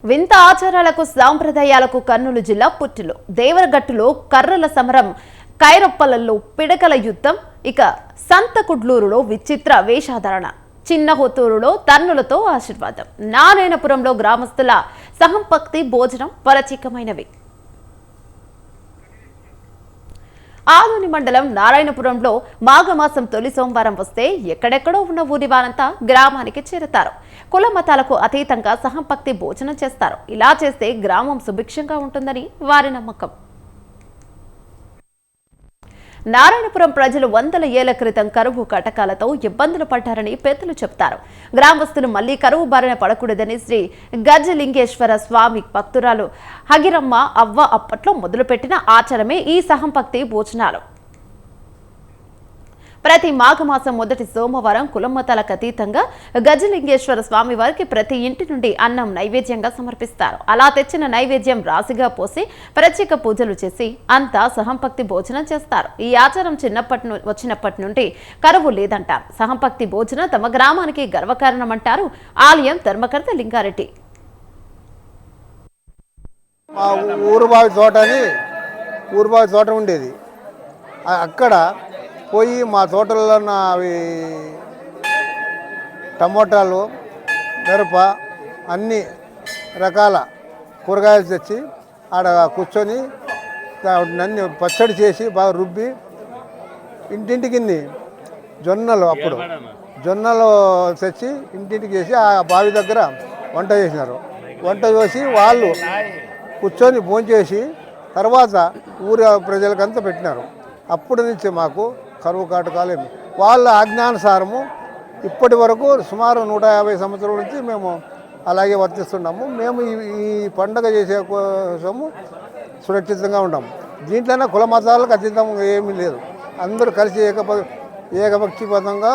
వింత ఆచారాలకు సాంప్రదాయాలకు కర్నూలు జిల్లా పుట్టులు దేవరగట్టులో కర్రల సమరం, కైరప్పలలో పిడకల యుద్ధం, ఇక సంతకుడ్లూరులో విచిత్ర వేషధారణ, చిన్న హొత్తూరులో తన్నులతో ఆశీర్వాదం, నారాయణపురంలో గ్రామస్తుల సహంపక్తి భోజనం ప్రత్యేకమైనవి. ఆదోని మండలం నారాయణపురంలో మాఘమాసం తొలి సోమవారం వస్తే ఎక్కడెక్కడో ఉన్న ఊరి వారంతా గ్రామానికి చేరతారు. కుల మతాలకు అతీతంగా సహంపక్తి భోజనం చేస్తారు. ఇలా చేస్తే గ్రామం సుభిక్షంగా ఉంటుందని వారి నమ్మకం. నారాయణపురం ప్రజలు వందల ఏళ్ల క్రితం కరువు కటకాలతో ఇబ్బందులు పడ్డారని పెద్దలు చెబుతారు. గ్రామస్తులు మళ్లీ కరువు బారిన పడకూడదని శ్రీ గజలింగేశ్వర స్వామి భక్తురాలు హగిరమ్మ అవ్వ అప్పట్లో మొదలుపెట్టిన ఆచారమే ఈ సహంపక్తి భోజనాలు. ప్రతి మాఘమాసం మొదటి సోమవారం కులమతాలకు అతీతంగా గజలింగేశ్వర స్వామి వారికి ప్రతి ఇంటి నుండి అన్నం నైవేద్యంగా సమర్పిస్తారు. అలా తెచ్చిన నైవేద్యం రాశిగా పోసి ప్రత్యేక పూజలు చేసి అంతా సహంపక్తి భోజనం చేస్తారు. ఈ ఆచారం వచ్చినప్పటి నుండి కరువు లేదంటారు. సహంపక్తి భోజనం తమ గ్రామానికి గర్వకారణమంటారు ఆలయం ధర్మకర్త లింగారెడ్డి. ఊరుబావి తోట ఉండేది. అక్కడ పోయి మా తోటల్లో అవి టమోటాలు, మిరప, అన్ని రకాల కూరగాయలు తెచ్చి ఆడ కూర్చొని అన్ని పచ్చడి చేసి బాగా రుబ్బి ఇంటింటికి జొన్నలు, అప్పుడు జొన్నలు తెచ్చి ఇంటింటికి చేసి ఆ బావి దగ్గర వంట చేసినారు. వంట చేసి వాళ్ళు కూర్చొని భోంచేసి తర్వాత ఊరి ప్రజలకంతా పెట్టినారు. అప్పటి నుంచి మాకు కరువు కాటకాలేమి వాళ్ళ ఆజ్ఞానుసారము ఇప్పటి వరకు సుమారు 150 సంవత్సరాల నుంచి మేము అలాగే వర్తిస్తున్నాము. మేము ఈ పండుగ చేసే కోసము సురక్షితంగా ఉంటాము. దీంట్లోనే కుల మతాలకు అతీతం ఏమీ లేదు. అందరూ కలిసి ఏకపక్షిపదంగా